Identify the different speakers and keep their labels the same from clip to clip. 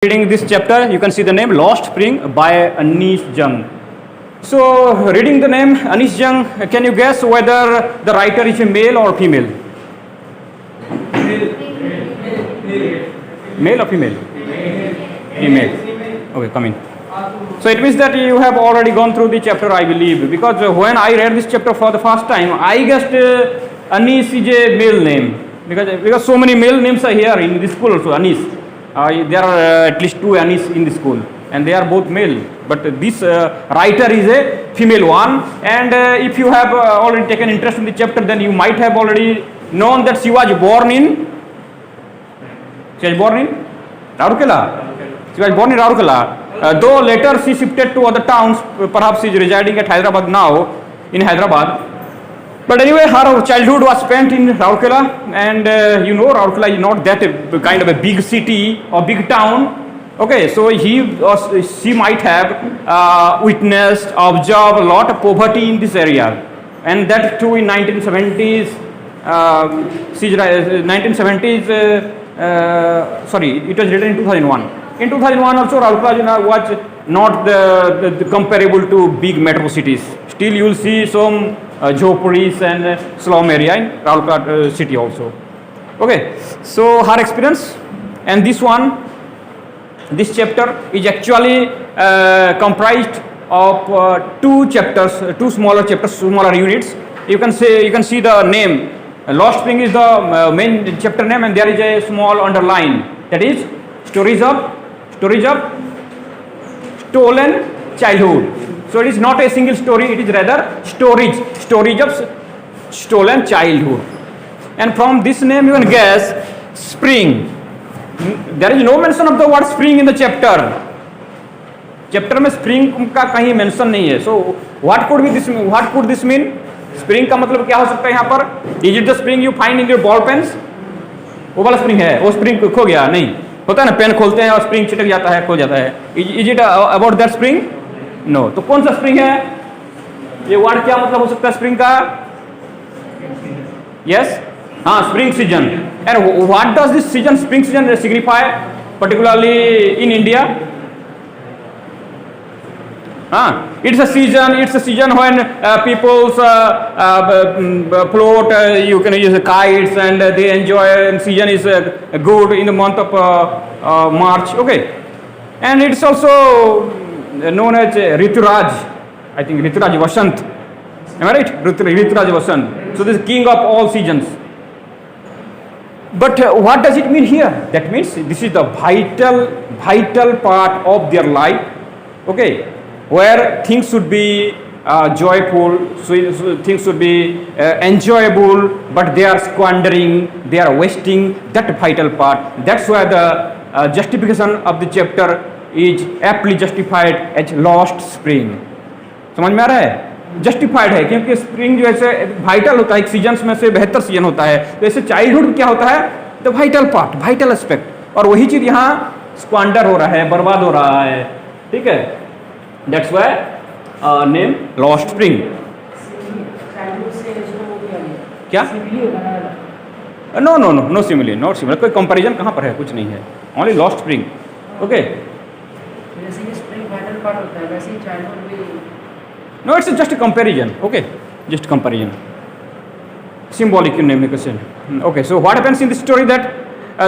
Speaker 1: Reading this chapter, you can see the name Lost Spring by Anish Jung. So, reading the name Anish Jung, can you guess whether the writer is a male or female? Male or female? Female. Okay, come in. So it means that you have already gone through the chapter, I believe, because when I read this chapter for the first time, I guessed Anish is a male name because so many male names are here in this school also. Anish. There are at least two Anish in the school, and they are both male. But this writer is a female one, and if you have already taken interest in the chapter, then you might have already known that she was born in Rourkela. She was born in Rourkela. Though later she shifted to other towns, perhaps she is residing at Hyderabad now, in Hyderabad. But anyway, her childhood was spent in Rourkela, and Rourkela is not that kind of a big city or big town. Okay, so she might have witnessed, observed a lot of poverty in this area, and that too in 1970s. It was written in 2001. In 2001 also, Rourkela was not the comparable to big metro cities. Still, you will see some jhopuris and slum area in Rourkela city also. Okay, so her experience, and this chapter is actually comprised of two smaller chapters, smaller units. You can see the name. Lost Spring is the main chapter name, and there is a small underline, that is stories of stolen childhood. So it is not a single story, it is rather stories of stolen childhood. And from this name you can guess spring. There is no mention of the word spring in the chapter. Chapter में spring का कहीं mention नहीं है. So what could this mean? Spring का मतलब क्या हो सकता है यहाँ पर? Is it the spring you find in your ball pens? वो वाला spring है, वो spring खो गया नहीं. होता है ना, पेन खोलते हैं और स्प्रिंग छिटक जाता है, खो जाता है. Is it about that spring? No. तो कौन सा स्प्रिंग है? ये वर्ड क्या मतलब हो सकता है स्प्रिंग का? यस, हाँ, spring season. And what does this season, spring season, signify particularly in India? It's a season when people float, you can use kites, and they enjoy, and season is good in the month of March. Okay, and it's also known as Rituraj. I think Rituraj Vasant. Am I right? Rituraj Vasant. So this is king of all seasons. But what does it mean here? That means this is the vital part of their life. Okay, where things should be joyful, things should be enjoyable, but they are squandering, they are wasting that vital part. That's why the justification of the chapter is aptly justified as lost spring. समझ में आ रहा है? Justified है क्योंकि spring जो है vital होता है, एक सीजन्स में से बेहतर सीजन होता है. तो ऐसे चाइल्डहुड क्या होता है? The vital part, vital aspect. और वही चीज यहाँ स्क्वांडर हो रहा है, बर्बाद हो रहा है. ठीक है, that's why name Lost Spring. क्या? No simile, not simile. कोई कंपैरिजन कहाँ पर है? कुछ नहीं है. Only Lost Spring. Okay. No, it's just a comparison. Okay, just comparison. Symbolic in name question. Okay, so what happens in the story that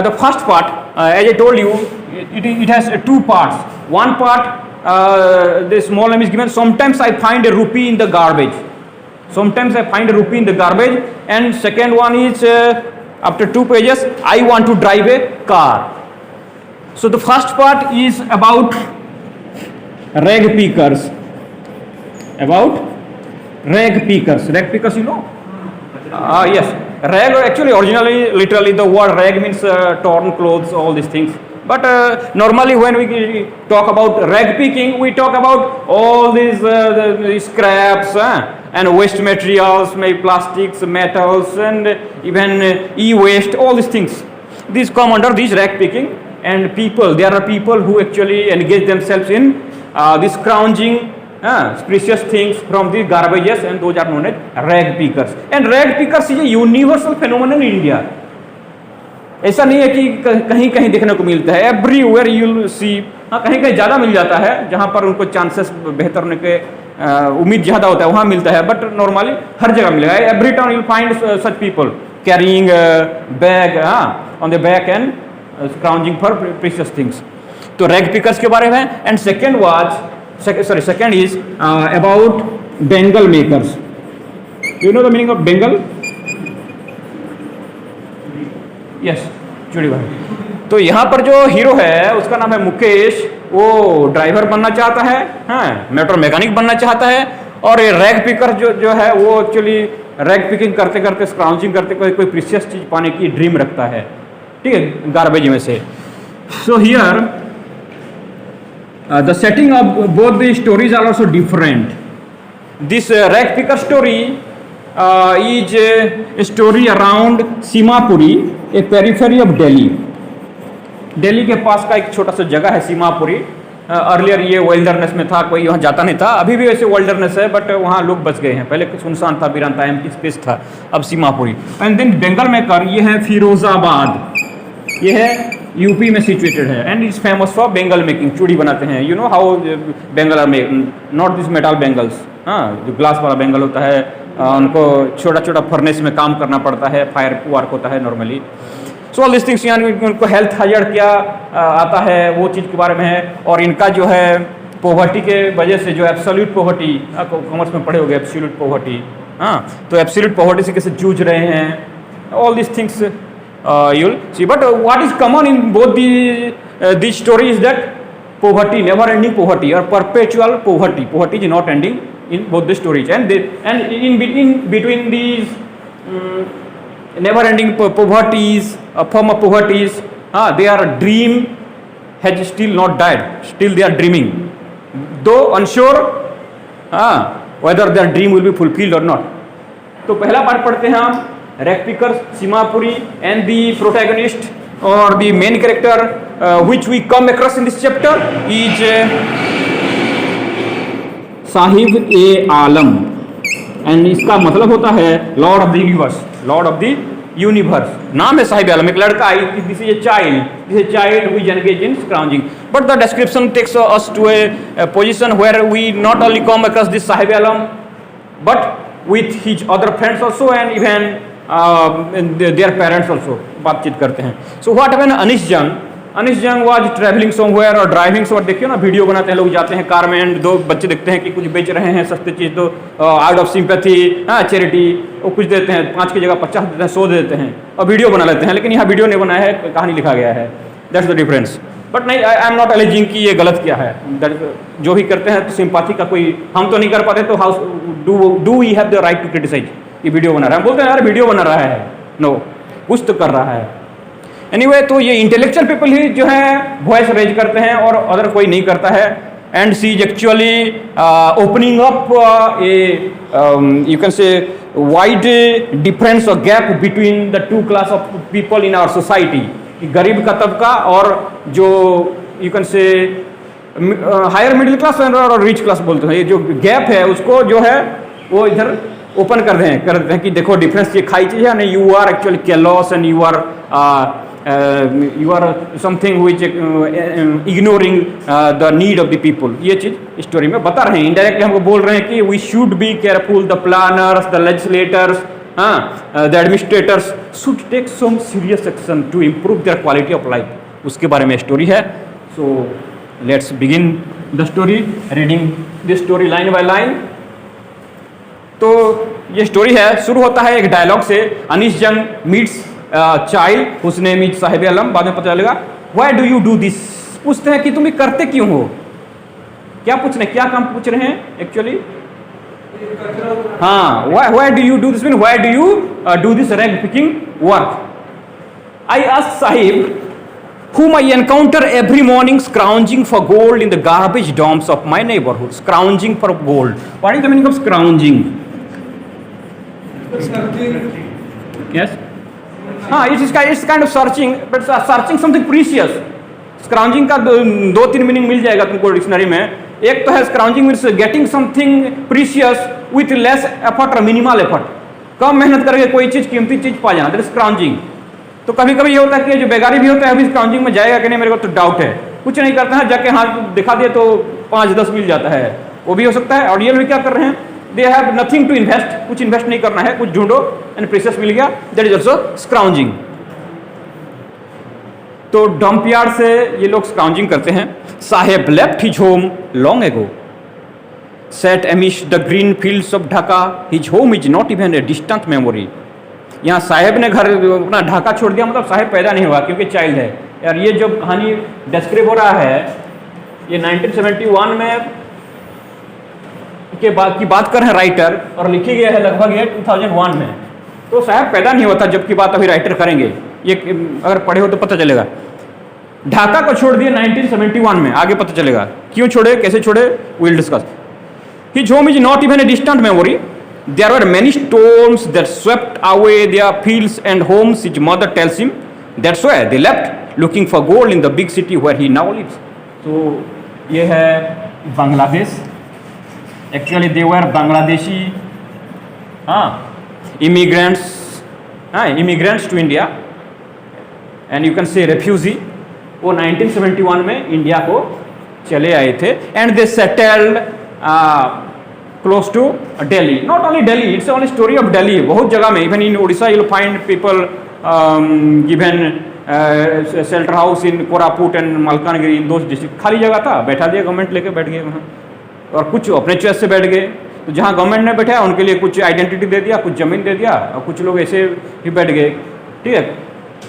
Speaker 1: the first part, as I told you, it has two parts. One part, the small name is given. Sometimes I find a rupee in the garbage. And second one is after 2 pages, I want to drive a car. So the first part is about rag pickers. Rag pickers, you know? Yes, rag actually originally, literally the word rag means torn clothes, all these things. But normally when we talk about rag picking, we talk about all these scraps and waste materials, maybe plastics, metals, and even e-waste, all these things. These come under this rag picking. And there are people who actually engage themselves in this scrounging precious things from the garbages, and those are known as rag pickers. And rag pickers is a universal phenomenon in India. ऐसा नहीं है कि कहीं कहीं देखने को मिलता है, एवरीवेयर यू विल सी। हाँ, कहीं कहीं ज़्यादा मिल जाता है, जहाँ पर उनको चांसेस बेहतर होने के उम्मीद ज़्यादा होता है, वहाँ मिलता है, बट नॉर्मली हर जगह मिलेगा। Every town you will find such people carrying bag on the back and scrounging for precious things. तो रैग पिकर्स के बारे में। And second is about bangle makers. You know the meaning of bangle? Yes, चूड़ी भाई। तो यहाँ पर जो हीरो है उसका नाम है मुकेश। वो ड्राइवर बनना चाहता है, हाँ, मोटर मैकेनिक बनना चाहता है। और ये रैग पिकर जो है वो एक्चुअली रैग पिकिंग करते करते, स्क्राउंजिंग करते कोई प्रीशियस चीज पाने की ड्रीम रखता है, ठीक है, गार्बेज में से। So here the setting of both the stories are also different. This rag picker story is a story around Seemapuri, a periphery of Delhi. Delhi के पास का एक छोटा सा जगह है सीमापुरी। अर्लियर ये वाइल्डरनेस में था, कोई वहाँ जाता नहीं था। अभी भी वैसे वाइल्डरनेस है, बट वहाँ लोग बच गए हैं। पहले सुनसान था, वीरान था, एम्प्टी स्पेस था, अब Seemapuri. And then bangle maker, ये है फिरोजाबाद, ये है यूपी में सिचुएटेड है। And is famous for bangle making, चूड़ी बनाते हैं। You know how bangle are make, not this metal bangles, हाँ, जो ग्लास वाला बेंगल होता है, उनको छोटा छोटा फर्नेस में काम करना पड़ता है, फायर वर्क होता है normally. So all this things, यानी उनको हेल्थ हजर क्या आता है वो चीज़ के बारे में है। और इनका जो है पॉवर्टी के वजह से, जो एब्सोल्यूट पॉवर्टी, कॉमर्स में पढ़े होगे एब्सोल्यूट पॉवर्टी, हाँ, तो एब्सोल्यूट पॉवर्टी से कैसे जूझ रहे हैं, all this things you'll see. But what is common in both these stories is that poverty, never ending poverty or perpetual poverty. Poverty is not ending in both the stories, and in between these never ending poverties, form of poverties, their dream has still not died, still they are dreaming, though unsure whether their dream will be fulfilled or not. तो पहला part पढ़ते हैं हम, rag pickers, Seemapuri, and the protagonist और the main character which we come across in this chapter is Sahib e Alam. And इसका मतलब होता है lord of the universe, lord of the universe. नाम है साहिब आलम, एक लड़का, this is a child who is engaged in scrounging. But the description takes us to a position where we not only come across this Sahib Alam, but with his other friends also and even their parents also बातचीत करते हैं। So what happened? अनिश जंग was traveling somewhere और driving somewhere। देखिए ना, video बनाते हैं लोग, जाते हैं कार में एंड दो बच्चे देखते हैं कि कुछ बेच रहे हैं सस्ती चीज़, तो आउट ऑफ सिंपैथी, चैरिटी, वो कुछ देते हैं, 5 की जगह 50 देते हैं, 100 देते हैं और वीडियो बना लेते हैं। लेकिन यहाँ वीडियो नहीं बनाया है, कहानी लिखा गया है। That's the difference. बट नहीं, आई एम नॉट एलिजिंग कि ये गलत क्या है। जो भी करते हैं तो सिंपैथी का कोई, हम तो नहीं कर पाते, तो how do we have the right to criticize? ये वीडियो बना रहा है, हम बोलते हैं यार वीडियो बना रहा है, नो, कुछ तो कर रहा है। एनीवे, तो ये इंटेलेक्चुअल पीपल ही जो है वॉइस रेज करते हैं और अदर कोई नहीं करता है। And she is actually opening up a you can say wide difference और gap between the two class of people in our society. गरीब का तबका और जो you can say higher middle class और रिच क्लास बोलते हैं, ये जो गैप है उसको जो है वो इधर ओपन कर देते हैं कि देखो डिफरेंस, ये खाई चीज़ है नहीं, you are actually callous and you are something which ignoring the need of the people. ये चीज़ स्टोरी में बता रहे हैं, इनडायरेक्टली हमको बोल रहे हैं कि we should be careful, the planners, the legislators, the administrators should take some serious action to improve their quality of life. उसके बारे में स्टोरी है। So let's begin the story, reading this story line by line. तो ये story है, शुरू होता है एक डायलॉग से। Anees Jung meets child whose name is Sahib Alam, बाद में पता चलेगा। Why do you do this? पूछते हैं कि तुम ये करते क्यों हो? क्या पूछ रहे हैं, क्या काम पूछ रहे हैं एक्चुअली? हाँ, why do you do this? Mean, why do you do this rag picking work? I asked Sahib, whom I encounter every morning scrounging for gold in the garbage dumps of my neighborhood. Scrounging for gold. What is the meaning of scrounging? Yes. It's kind of searching, but searching something precious. Scrounging का 2-3 meaning मिल जाएगा तुमको dictionary में। एक तो है scrounging means getting something precious with less effort और minimal effort. कम मेहनत करके कोई चीज़, कीमती चीज़ पा जाना, दैट इज स्क्राउंजिंग। तो कभी कभी ये होता है कि जो बेगारी भी होता है अभी स्क्राउंजिंग में जाएगा कि नहीं, मेरे को तो डाउट है, कुछ नहीं करता है, जाके हाथ दिखा दिए तो 5-10 मिल जाता है, वो भी हो सकता है। और ये भी क्या कर रहे हैं, they have nothing to invest, कुछ इन्वेस्ट नहीं करना है, कुछ ढूंढो एंड प्रेशियस मिल गया, दैट इज ऑल्सो स्क्राउंजिंग। तो डंप यार्ड से ये लोग स्क्राउंजिंग करते हैं। Saheb left his home long ago, set amidst the green fields of Dhaka, his home is not even a distant memory. यहाँ साहेब ने घर अपना ढाका छोड़ दिया, मतलब साहेब पैदा नहीं हुआ क्योंकि चाइल्ड है। यार ये जो कहानी डिस्क्राइब हो रहा है ये 1971 में के बाद की बात कर रहे हैं राइटर, और लिखी गई है लगभग ये 2001 में। तो साहब पैदा नहीं होता जबकि बात अभी राइटर करेंगे, ये अगर पढ़े हो तो पता चलेगा। ढाका को छोड़ दिए 1971 में, आगे पता चलेगा क्यों छोड़े, कैसे छोड़े, will discuss. His home is not even a distant memory, there were many storms that swept away their fields and homes, his mother tells him. That's why they left looking for gold in the big city where he now lives. So ये है Bangladesh, actually they were Bangladeshi immigrants to India and you can say refugee. वो 1971 में India को चले आए थे and they settled close to Delhi. Not only Delhi, it's only story of Delhi. बहुत जगह में, even in Odisha, you'll find people given shelter house in Koraput and Malkangiri, in those districts. खाली जगह था, बैठा दिया गवर्नमेंट, लेके बैठ गए वहाँ, और कुछ अपने चॉइस से बैठ गए। तो जहाँ गवर्नमेंट ने बैठाया उनके लिए कुछ आइडेंटिटी दे दिया, कुछ ज़मीन दे दिया, और कुछ लोग ऐसे ही बैठ गए, ठीक है।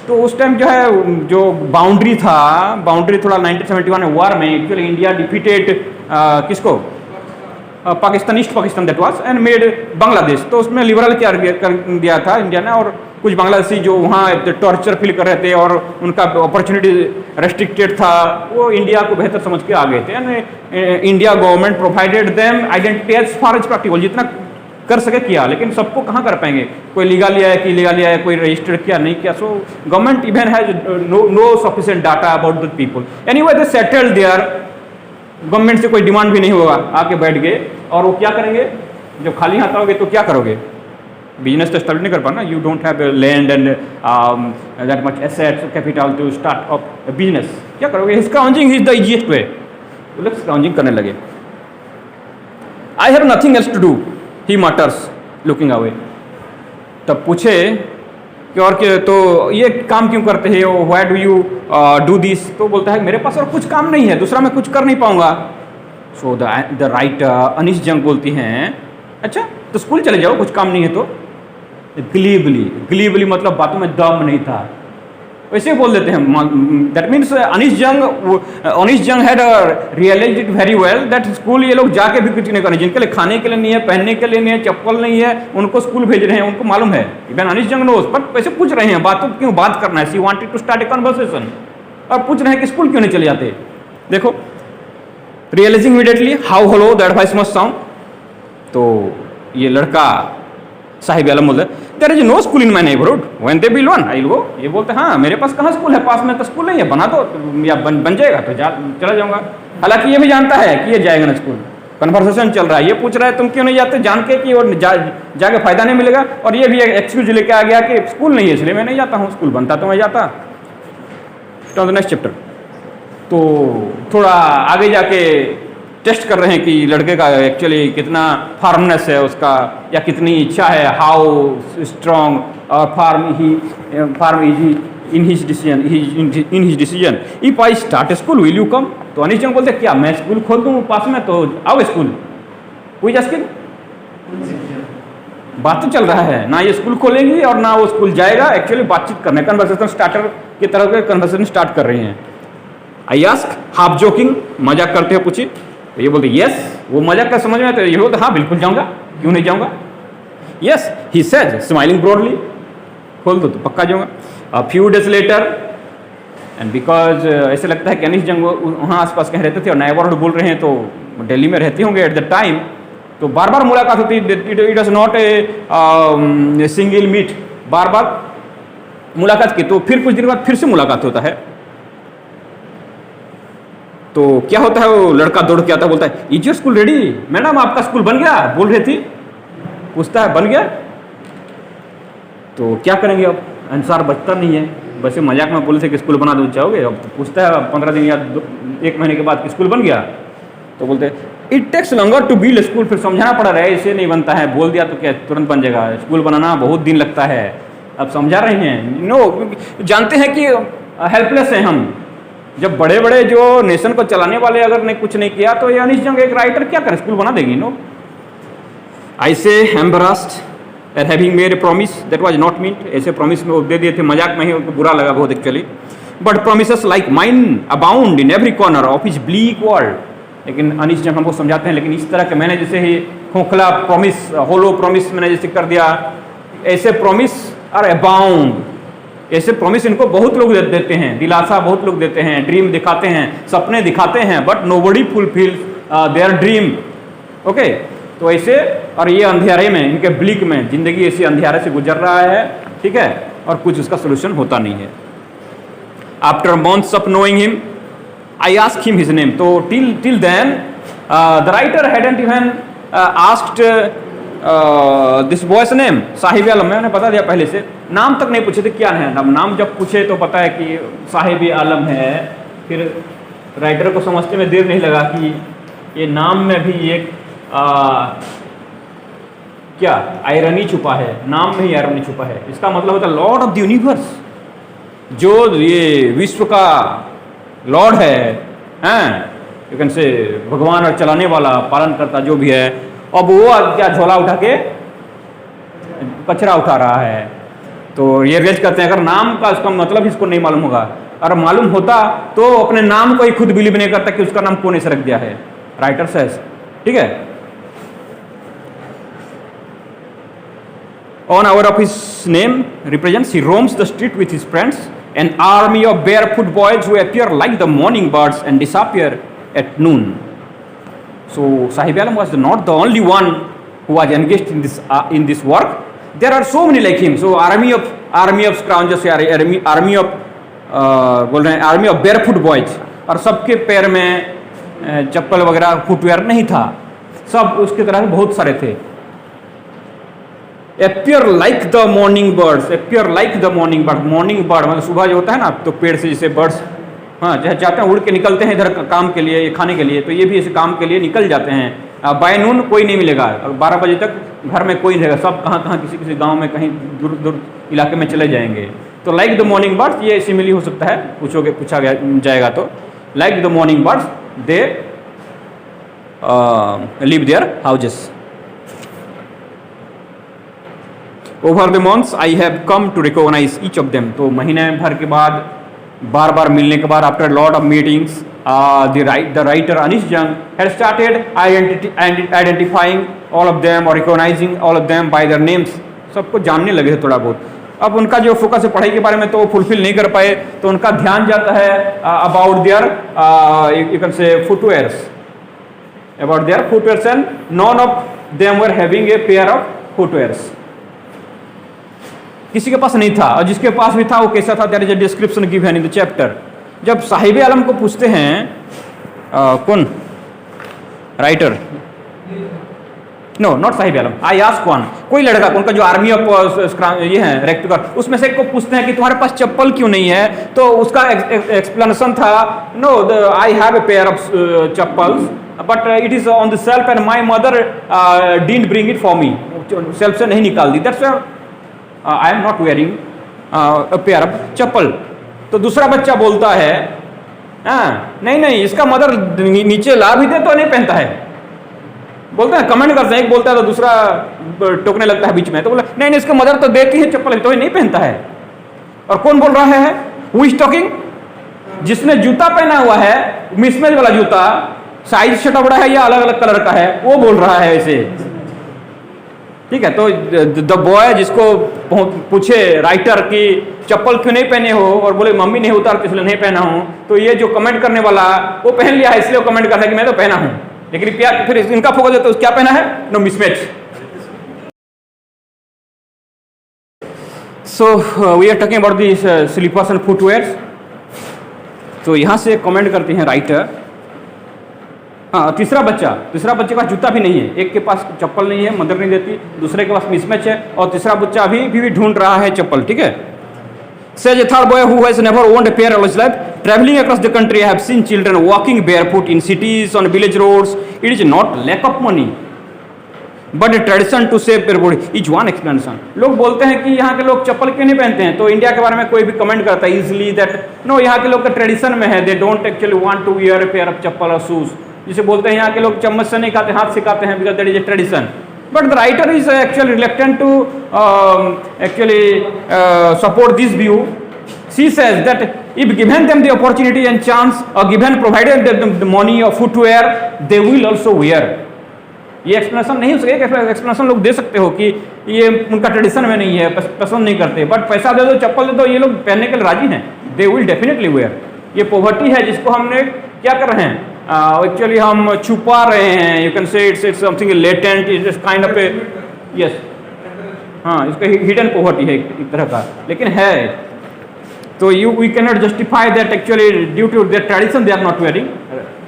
Speaker 1: तो उस टाइम जो है जो बाउंड्री था, बाउंड्री थोड़ा 1971 वॉर में एक्चुअली इंडिया डिफीटेड किसको, Pakistan, east Pakistan that was, and made Bangladesh. तो उसमें लिबरल क्या कर दिया था इंडिया ने, और कुछ बांग्लादेशी जो वहाँ टॉर्चर फील कर रहे थे और उनका अपॉर्चुनिटी रेस्ट्रिक्टेड था, वो इंडिया को बेहतर समझ के आ गए थे। And India government provided them identity as far as practical, जितना कर सके किया, लेकिन सबको कहाँ कर पाएंगे, कोई लीगल आया कि लीगल आया, कोई रजिस्टर किया नहीं किया। So government even has no sufficient data about the people. Anyway they settled there, government से कोई डिमांड भी नहीं होगा, आके बैठ गए। और वो क्या करेंगे, जब खाली हाथ आओगे तो क्या करोगे, बिजनेस तो स्टार्ट नहीं कर पाना, you don't have land and that much assets capital to start up business, क्या करोगे, scrounging is the easiest way. वो लोग स्क्राउंजिंग करने लगे। I have nothing else to do, he mutters looking away. तब पूछे कि और के तो ये काम क्यों करते हैं, why do you do this. तो बोलता है मेरे पास और कुछ काम नहीं है, दूसरा मैं कुछ कर नहीं पाऊंगा। सो द राइटर अनीश जंग बोलती हैं अच्छा तो स्कूल चले जाओ, कुछ काम नहीं है तो। ग्लीबली मतलब बातों में दम नहीं था, वैसे बोल देते हैं। That means Anish Jung had realized it very well that school ये लोग जाके भी कुछ नहीं करें, जिनके लिए खाने के लिए नहीं है, पहनने के लिए नहीं है, चप्पल नहीं है, उनको स्कूल भेज रहे हैं, उनको मालूम है। इवन अनीश जंग नोस, बट वैसे पूछ रहे हैं, बातों क्यों बात करना है, she wanted to start a conversation, और पूछ रहे हैं कि स्कूल क्यों नहीं चले जाते। देखो realizing immediately how hollow the advice must sound. तो ये लड़का साहिब आलम बोलते there is no school in my neighbourhood, when they build one I will go. ये बोलते हाँ मेरे पास कहाँ स्कूल है, पास में तो स्कूल नहीं है, बना दो या बन जाएगा तो चला जाऊंगा। हालांकि ये भी जानता है कि ये जाएगा ना स्कूल, कन्वर्सेशन चल रहा है, ये पूछ रहा है तुम क्यों नहीं जाते, जान के कि और जाके फायदा नहीं मिलेगा, और ये भी एक्सक्यूज लेके आ गया कि स्कूल नहीं है इसलिए मैं नहीं जाता हूँ, स्कूल बनता तो मैं जाता। तो नेक्स्ट चैप्टर तो थोड़ा आगे जाके टेस्ट कर रहे हैं कि लड़के का एक्चुअली कितना फार्मनेस है उसका, या कितनी इच्छा है, हाउ स्ट्रॉन्ग और firm is in his decision. If I start school will you come. तो अनिश जंग बोलते क्या मैं स्कूल खोल दूँ पास में तो आओ स्कूल, कोई जस्किन बात तो चल रहा है ना, ये स्कूल खोलेंगी और ना वो स्कूल जाएगा, एक्चुअली बातचीत करने कन्वर्सेशन स्टार्टर की तरह के कन्वर्सेशन स्टार्ट कर रही हैं। आई आस्क हाफ जोकिंग, मजाक करते हुए पूछी। तो ये बोलते यस, वो मजाक का समझ में आता है, ये बोलते हाँ बिल्कुल जाऊंगा, क्यों नहीं जाऊंगा। Yes he said smiling broadly, खोल दो तो पक्का जाऊंगा। A few days later and because ऐसे लगता है कि अनीश जंग वहाँ आसपास कहीं रहते थे और नए वर्ड बोल रहे हैं तो दिल्ली में रहते होंगे एट द टाइम, तो बार बार मुलाकात होती, it was not a single meet, बार बार मुलाकात की। तो फिर कुछ दिन बाद फिर से मुलाकात होता है। तो क्या होता है, वो लड़का दौड़ के आता है, बोलता है is your school ready, madam आपका स्कूल बन गया, बोल रही थी, पूछता है बन गया। तो क्या करेंगे अब, आंसर बचता नहीं है। वैसे मजाक में बोले थे कि स्कूल बना दो चाहोगे, अब तो पूछता है 15 दिन या 1 महीने के बाद कि स्कूल बन गया, तो बोलते it takes longer to build school. फिर समझाना पड़ रहा है ऐसे नहीं बनता है, बोल दिया तो क्या तुरंत बन जाएगा, स्कूल बनाना बहुत दिन लगता है। अब समझा रहे हैं, नो जानते हैं कि हेल्पलेस हैं हम। जब बड़े बड़े जो नेशन को चलाने वाले अगर ने कुछ नहीं किया तो ये अनिश जंग एक राइटर क्या करे, स्कूल बना देगी। No I say embarrassed at having made a promise that was not meant. ऐसे प्रॉमिस में वो दे दिए थे, मजाक में ही, उनको बुरा लगा बहुत actually. But promises like mine abound in every corner of his bleak world. लेकिन अनिश जंग हमको समझाते हैं, लेकिन इस तरह के मैंने जैसे ही खोखला प्रॉमिस, होलो प्रॉमिस मैंने जैसे कर दिया, ऐसे प्रॉमिस आर अबाउंड। ऐसे प्रॉमिस इनको बहुत लोग देते हैं, दिलासा बहुत लोग देते हैं, ड्रीम दिखाते हैं, सपने दिखाते हैं, but nobody fulfils their dream. Okay, तो ऐसे, और ये अंधेरे में, इनके ब्लिक में जिंदगी ऐसे अंधेरे से गुजर रहा है, ठीक है, और कुछ उसका सोल्यूशन होता नहीं है। After months of knowing him I ask him his name. तो till then the writer hadn't even asked this boy's name. Sahib Alam, मैंने बता दिया पहले से, नाम तक नहीं पूछे थे क्या है। नाम जब पूछे तो पता है कि साहिब आलम है। फिर राइटर को समझने में देर नहीं लगा कि ये नाम में भी एक क्या आयरनी छुपा है, नाम में ही आयरनी छुपा है। इसका मतलब होता है लॉर्ड ऑफ द यूनिवर्स, जो ये विश्व का लॉर्ड है, यू कैन से भगवान और चलाने वाला, पालन करता जो भी है। अब वो क्या झोला उठा के कचरा उठा रहा है। तो ये रेज करते हैं, अगर नाम का उसका मतलब इसको नहीं मालूम होगा, अगर मालूम होता तो अपने नाम को ही खुद बिलीव नहीं करता कि उसका नाम कौन ऐसे रख दिया है। राइटर सेज, ठीक है। On our of his name represents, he roams the street with his friends, an army of barefoot boys who appear like the morning birds and disappear at noon. So Sahib Alam was not the only one who was engaged in this work. There are so many like him. So army of scroungers, army of बोल रहे हैं army of barefoot boys, और सबके पैर में चप्पल वगैरह footwear नहीं था, सब उसकी तरह बहुत सारे थे। appear like the morning birds, appear like the morning bird, morning bird मतलब सुबह जो होता है ना, तो पेड़ से जैसे बर्ड्स चाहते हैं उड़ के निकलते हैं इधर काम के लिए, खाने के लिए, तो ये भी ऐसे काम के लिए निकल जाते हैं। बाय नून कोई नहीं मिलेगा, 12 बजे तक घर में कोई नहीं रहेगा, सब कहाँ किसी गांव में कहीं दूर इलाके में चले जाएंगे। तो लाइक द मॉर्निंग बर्ड्स, ये सिमिली हो सकता है, पूछा जाएगा तो like the morning birds they leave their houses. Over the months I have come to recognize each of them. तो महीने भर के बाद, बार बार मिलने के बाद, after lot of meetings, the writer Anees Jung had started identifying all of them और recognizing all of them by their names. सबको जानने लगे थे थोड़ा बहुत। अब उनका जो फोकस है पढ़ाई के बारे में तो वो फुलफिल नहीं कर पाए, तो उनका ध्यान जाता है अबाउट देयर यू कैन से footwears, about their footwears, and none of them were having a pair of footwears. किसी के पास नहीं था, और जिसके पास भी था वो कैसा था, that is a description given in the chapter. जब साहिब आलम को पूछते हैं कौन writer, no not Sahib Alam, I ask one, कोई लड़का उनका जो आर्मी ऑफ ये है रेक्टिकर, उसमें से एक को पूछते हैं कि तुम्हारे पास चप्पल क्यों नहीं है, तो उसका एक्सप्लेनेशन था, no I have a pair of chappals but it is on the shelf and my mother didn't bring it for me, shelf से नहीं निकाल दी, that's I am not wearing a pair of chappal. तो दूसरा बच्चा बोलता है नहीं इसका मदर नीचे ला भी दे तो नहीं पहनता है, बोलते हैं, कमेंट करते हैं, एक बोलता है तो दूसरा टोकने लगता है बीच में, तो बोला नहीं इसका मदर तो देती है चप्पल तो नहीं पहनता है। और कौन बोल रहा है, हु इज टॉकिंग, जिसने जूता पहना हुआ है, मिसमैच वाला जूता, साइज छोटा बड़ा है या अलग अलग कलर का है, वो बोल रहा है ऐसे, ठीक है। तो द बॉय जिसको पूछे राइटर कि चप्पल क्यों नहीं पहने हो, और बोले मम्मी नहीं उतारती इसलिए नहीं पहना हूं, तो ये जो कमेंट करने वाला वो पहन लिया है इसलिए वो कमेंट करता है कि मैं तो पहना हूं, लेकिन फिर इनका फोकस है तो क्या पहना है, no mismatch. So we are talking about this slippers and footwears. तो यहां से कमेंट करते हैं राइटर, हाँ तीसरा बच्चे के पास जूता भी नहीं है, एक के पास चप्पल नहीं है, मदर नहीं देती, दूसरे के पास मिसमैच है, और तीसरा बच्चा अभी भी ढूंढ रहा है चप्पल, ठीक है। Says a third boy who has never owned a pair all his life. Traveling across the country, I have seen children walking barefoot in cities, on village roads. It is not lack of money, but a tradition to save their body is one explanation. लोग बोलते हैं कि यहाँ के लोग चप्पल क्यों नहीं पहनते हैं, तो इंडिया के बारे में कोई भी कमेंट करता है इजीली दैट नो, यहाँ के लोग का ट्रेडिशन में है, they don't actually want to wear a pair of chappal और शूज. जिसे बोलते हैं यहाँ के लोग चम्मच से नहीं खाते, हाथ से खाते हैं, because that is a tradition. But the writer is actually reluctant to support this view. She says that if given them the opportunity and chance, or given provided them the money or footwear, they will also wear. ये explanation नहीं हो सके, explanation लोग दे सकते हो कि ये उनका ट्रेडिशन में नहीं है, पसंद नहीं करते, बट पैसा दे दो, चप्पल दे दो, ये लोग पहनने के लिए राजी हैं. They will definitely wear. ये पॉवर्टी है जिसको हमने क्या कर रहे हैं, एक्चुअली हम छुपा रहे हैं. यू कैन से it's something latent, it's kind of A yes, हाँ, इसका हिडन पॉवर्टी है एक तरह का, लेकिन है. तो we can not justify that actually due to their tradition they are not wearing,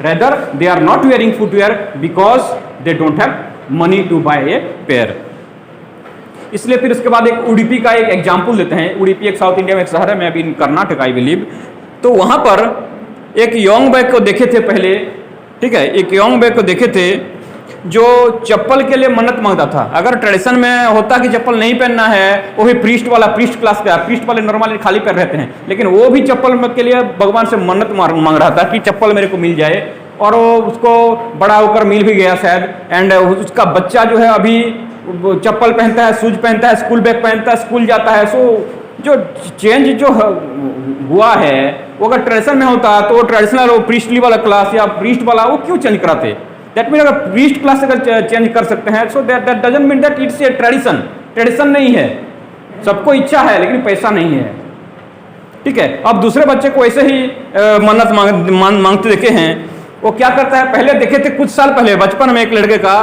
Speaker 1: rather they are not wearing footwear because they don't have money to buy a pair. इसलिए फिर उसके बाद एक उडुपी का एक एग्जाम्पल देते हैं. उडुपी एक साउथ इंडिया में एक शहर है, मैं अभी इन कर्नाटक आई बिलीव. तो वहाँ पर एक यंग बैग को देखे थे पहले, ठीक है, एक यंग बैग को देखे थे जो चप्पल के लिए मन्नत मांगता था. अगर ट्रेडिशन में होता कि चप्पल नहीं पहनना है, वो भी प्रीस्ट वाला, प्रीस्ट क्लास का, प्रीस्ट वाले नॉर्मली खाली पैर रहते हैं, लेकिन वो भी चप्पल के लिए भगवान से मन्नत मांग रहा था कि चप्पल मेरे को मिल जाए, और वो उसको बड़ा होकर मिल भी गया शायद. एंड उसका बच्चा जो है अभी चप्पल पहनता है, शूज पहनता है, स्कूल बैग पहनता है, स्कूल जाता है. सो जो चेंज जो हुआ है, वो अगर ट्रेडिशन में होता तो ट्रेडिशनल वो प्रीस्टली वाला क्लास या प्रीस्ट वाला वो क्यों चेंज कराते. दैट मीन अगर प्रीस्ट क्लास अगर चेंज कर सकते हैं, so that doesn't mean that it's a tradition. Tradition नहीं है, सबको इच्छा है लेकिन पैसा नहीं है, ठीक है. अब दूसरे बच्चे को ऐसे ही मन्नत मांगते देखे हैं. वो क्या करता है, पहले देखे थे कुछ साल पहले बचपन में एक लड़के का,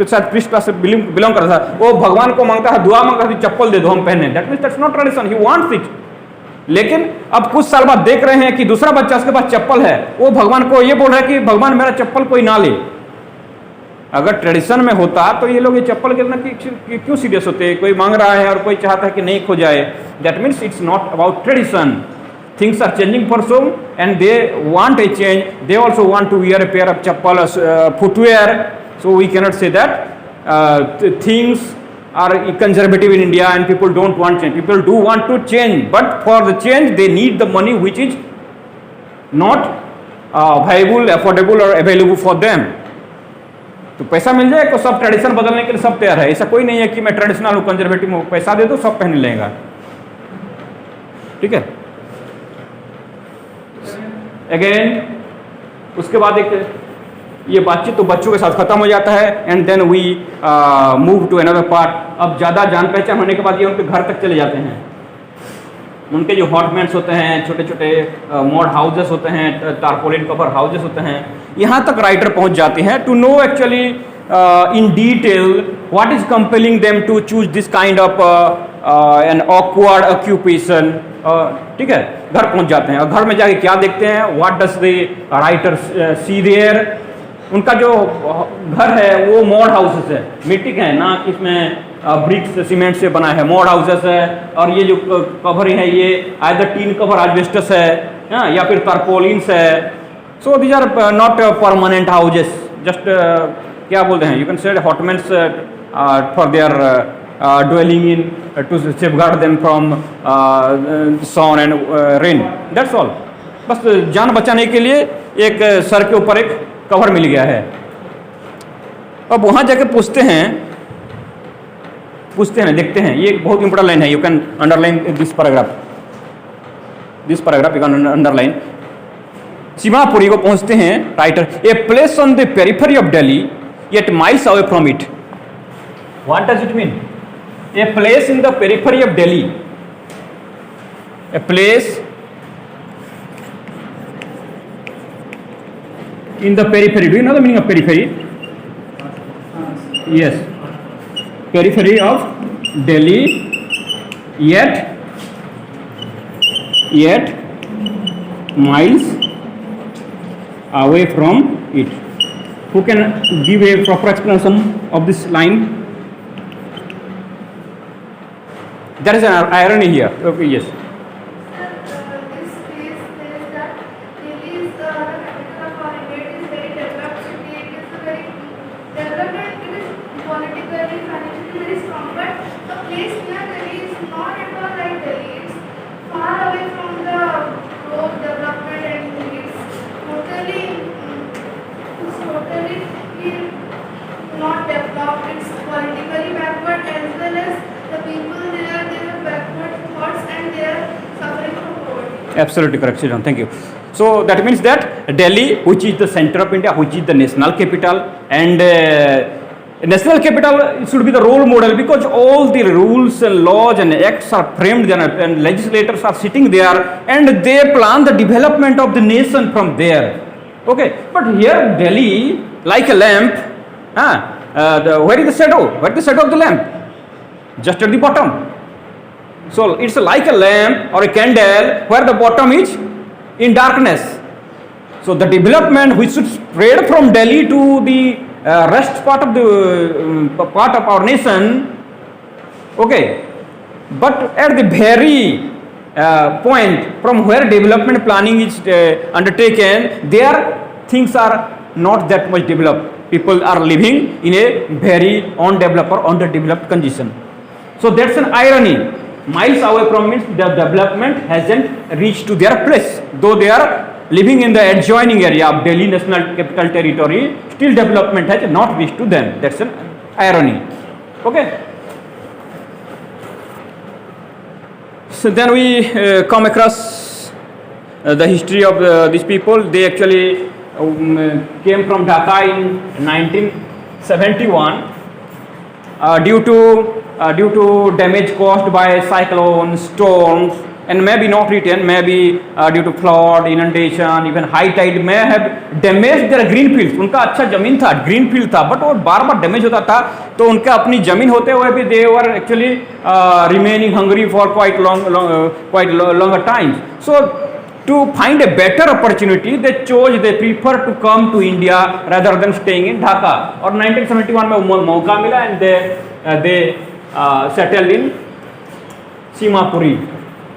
Speaker 1: शायद प्रीस्ट क्लास से बिलोंग करता था, वो भगवान को मांगता है, दुआ मांगता है, चप्पल दे दो हम पहने. That means that's not tradition, he wants it. लेकिन अब कुछ साल बाद देख रहे हैं कि दूसरा बच्चा उसके पास चप्पल है, वो भगवान को ये बोल रहा है कि भगवान मेरा चप्पल कोई ना ले. अगर ट्रेडिशन में होता तो ये लोग ये चप्पल के क्यों सीरियस होते. कोई मांग रहा है और कोई चाहता है कि नहीं खो जाए. That means it's not about tradition. Things are changing for some and they want a change. They also want to wear a pair of chappal or footwear. So we cannot say that things are conservative in India and people don't want change. People do want to change, but for the change they need the money which is not viable, affordable or available for them. तो पैसा मिल जाए तो सब tradition बदलने के लिए सब तैयार है. ऐसा कोई नहीं है कि मैं ट्रेडिशनल हूँ, कंजर्वेटिव हूँ, पैसा दे दो सब पहन लेगा, ठीक है. अगेन उसके बाद एक ये बातचीत तो बच्चों के साथ खत्म हो जाता है. And then we move to another part. अब ज़्यादा जान पहचान होने के बाद ये उनके घर तक चले जाते हैं. उनके जो हॉटमेंट्स होते हैं, छोटे छोटे मॉड हाउसेस होते हैं, टारपोलिन कवर हाउसेस होते हैं, यहाँ तक राइटर पहुँच जाते हैं to know actually in detail what is compelling them to choose this kind of an awkward occupation. ठीक है, घर पहुंच जाते हैं और घर में जाके क्या देखते हैं, what does the writer see there. उनका जो घर है वो मॉड हाउसेस है, मिट्टी के हैं ना, इसमें ब्रिक्स सीमेंट से बना है, मॉड हाउसेस है. और ये जो कवर है ये आइदर टीन कवर एस्बेस्टस है या फिर टारपोलिन्स है. So these are not permanent houses, just क्या बोलते हैं, you can say hutments for their dwelling in to safeguard them from sun and rain. That's all. बस जान बचाने के लिए एक सर के ऊपर एक कवर मिल गया है. अब वहाँ जाके पूछते हैं, देखते हैं. ये एक बहुत इंपॉर्टेंट लाइन है, you can underline this paragraph you can underline. Seemapuri को पहुँचते हैं writer. A place on the periphery of Delhi yet miles away from it. What does it mean? A place in the periphery of Delhi. A place in the periphery. Do you know the meaning of periphery? Yes. Periphery of Delhi, yet miles away from it. Who can give a proper explanation of this line? There is an irony here. Okay, yes. Absolutely correct, Sriram. Thank you. So that means that Delhi, which is the center of India, which is the national capital, and national capital should be the role model because all the rules and laws and acts are framed there, and legislators are sitting there, and they plan the development of the nation from there. Okay, but here Delhi, like a lamp, where is the shadow? Where is the shadow of the lamp? Just at the bottom. So it's like a lamp or a candle where the bottom is in darkness. So the development which should spread from Delhi to the rest part of our nation, okay. But at the very point from where development planning is undertaken, there things are not that much developed. People are living in a very undeveloped or underdeveloped condition. So that's an irony. Miles away from means the development hasn't reached to their place. Though they are living in the adjoining area of Delhi National Capital Territory, still development has not reached to them. That's an irony. Okay. So then we come across the history of these people. They actually came from Dhaka in 1971 due to damage caused by cyclones, storms, and maybe not written, maybe due to flood, inundation, even high tide may have damaged their green fields. उनका अच्छा जमीन था, green field था, but वो बार बार damage होता था, तो उनका अपनी जमीन होते हुए भी they were actually remaining hungry for quite longer times. So to find a better opportunity, they prefer to come to India rather than staying in Dhaka. और 1971 में मौका मिला and they settled in Simapuri.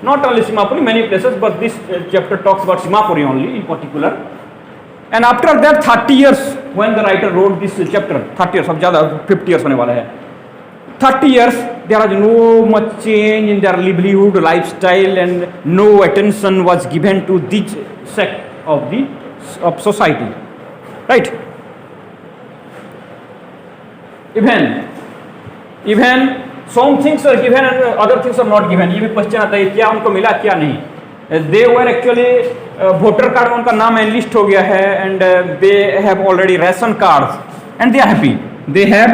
Speaker 1: Not only Simapuri, many places, but this chapter talks about Simapuri only in particular. And after that 30 years, when the writer wrote this chapter, 30 years, अब ज़्यादा 50 years होने वाला है. 30 years, there was no much change in their livelihood, lifestyle, and no attention was given to this sect of society. Right? Even some things are given and other things are not given. ये भी question आता है क्या उनको मिला क्या नहीं. They were actually voter card में उनका नाम enlist हो गया है and they have already ration cards and they are happy. They have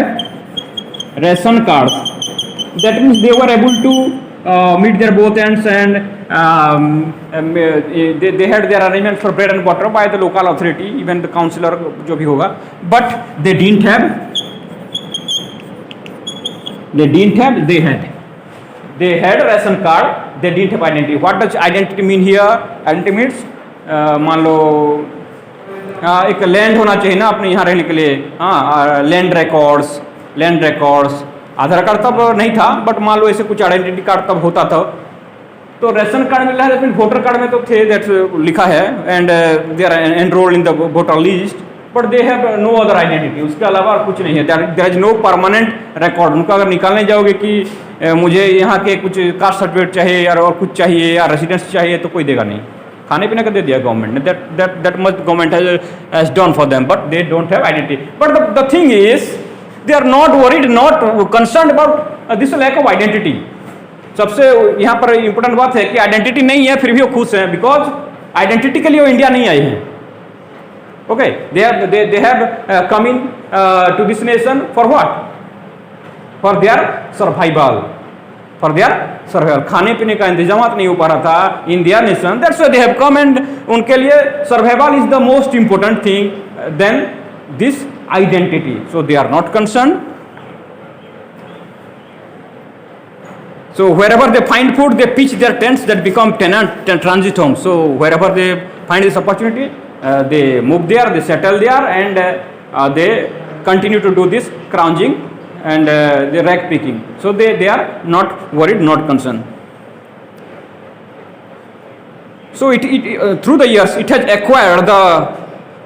Speaker 1: ration cards. That means they were able to meet their both ends and they had their arrangements for bread and water by the local authority, even the councillor जो भी होगा. But they had a ration card. They didn't have identity. What does identity mean here? Identity means मान लो एक land होना चाहिए ना अपने यहाँ रहने के लिए. Land records. आधार कार्ड तब नहीं था, बट मान लो ऐसे कुछ आइडेंटिटी कार्ड तब होता था. तो रेशन कार्ड मिला है, लेकिन वोटर कार्ड में तो थे दैट लिखा है and they are enrolled in the voter list, but they have no other identity. उसके अलावा कुछ नहीं है. There is no permanent record. उनका अगर निकालने जाओगे कि मुझे यहाँ के कुछ कास्ट सर्टिफिकेट चाहिए और कुछ चाहिए या रेसिडेंस चाहिए, तो कोई देगा नहीं. खाने पीने का दे दिया गवर्नमेंट ने. That much government has done for them, but they don't have identity. But the thing is they are not worried, not concern about this lack of identity. सबसे यहाँ पर इंपॉर्टेंट बात है कि आइडेंटिटी नहीं है फिर भी वो खुश हैं, बिकॉज आइडेंटिटी के लिए वो इंडिया नहीं आए हैं. Okay, they have come in to this nation for what? For their survival. खाने पीने का इंतजाम नहीं हो पा रहा था in their nation. That's why they have come, and उनके लिए survival is the most important thing than this identity. So they are not concerned. So wherever they find food, they pitch their tents that become transit homes. So wherever they find this opportunity, they move there, they settle there, and they continue to do this scrounging and the rag picking. So they are not worried, not concerned. So it through the years it has acquired the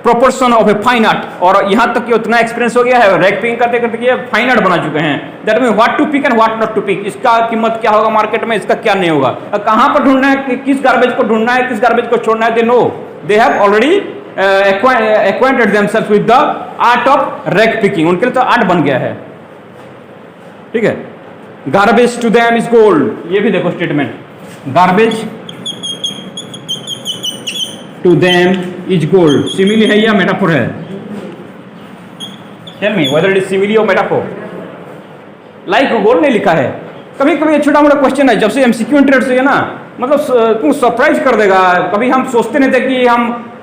Speaker 1: proportion of a fine art. और यहाँ तक कि उतना experience हो गया है rag picking करते करते कि फाइन आर्ट बना चुके हैं. That mean what to pick and what not to pick. इसका कीमत क्या होगा मार्केट में, इसका क्या नहीं होगा, कहाँ पर ढूंढना है, किस गार्बेज को ढूंढना है, किस गार्बेज को छोड़ना है. They know. They have already acquainted themselves with the art of rag picking. उनके लिए तो आर्ट बन गया है. ठीक है. Garbage to them is gold. ये भी देखो statement. Garbage to them is gold. Simile है या metaphor है? Tell me whether it is simile or metaphor. Like gold नहीं लिखा है. कभी कभी छोटा मोटा क्वेश्चन है, जब से एमसीक्यू इंटरेस्ट है ना, मतलब तुम सरप्राइज कर देगा. कभी हम सोचते नहीं थे कि हम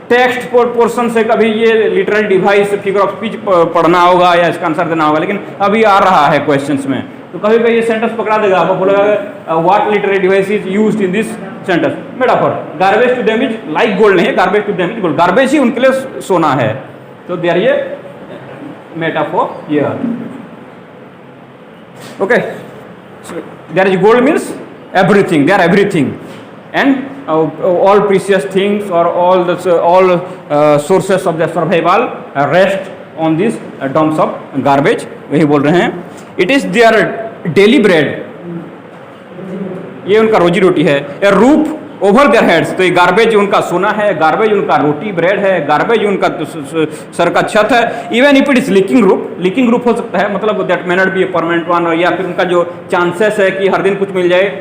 Speaker 1: टेक्स्ट पोर्शन से कभी ये literal device figure of speech पढ़ना होगा या इसका आंसर देना होगा, लेकिन अभी आ रहा है क्वेश्चंस में. तो कभी कभी ये सेंटेंस पकड़ा देगा, आपको बोलेगा what literary device is used in this sentence. Metaphor. Garbage to them is like gold नहीं है, garbage to them is gold. Garbage ही उनके लिए सोना है. तो देयर ये metaphor here. Okay, there is gold means everything, they are everything, and all precious things or all sources of their survival rest on these dumps of garbage. वही बोल रहे हैं. It is their daily bread, ये उनका रोजी रोटी है. A roof over their heads, तो ये गार्बेज उनका सोना है, गार्बेज उनका रोटी ब्रेड है, गार्बेज उनका सर का छत है. Even if it is leaking roof हो सकता है, मतलब that may not be a permanent one, या फिर उनका जो चांसेस है कि हर दिन कुछ मिल जाए.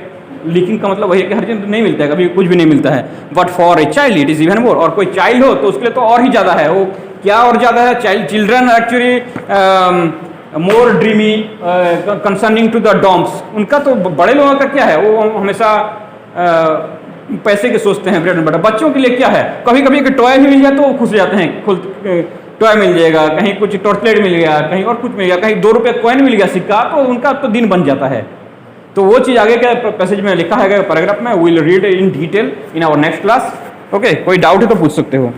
Speaker 1: लीकिंग का मतलब वही है कि हर दिन नहीं मिलता है, कभी कुछ भी नहीं मिलता है. But for a child it is even more, और कोई चाइल्ड हो तो उसके लिए तो और ही ज़्यादा है. वो क्या और ज़्यादा है? Children actually more dreamy concerning to the dumps. उनका तो बड़े लोगों का क्या है, वो हमेशा पैसे के सोचते हैं, ब्रेड एंड बटर. बच्चों के लिए क्या है? कभी कभी एक टॉय भी मिल जाए तो वो खुश हो जाते हैं. टॉय मिल जाएगा, कहीं कुछ टॉर्चलाइट मिल गया, कहीं और कुछ मिल गया, कहीं 2 रुपये कॉइन मिल गया सिक्का, तो उनका तो दिन बन जाता है. तो वो चीज़ आगे के पैसेज में लिखा है पैराग्राफ में. Will read in detail in our next class. Okay, कोई डाउट है तो पूछ सकते हो.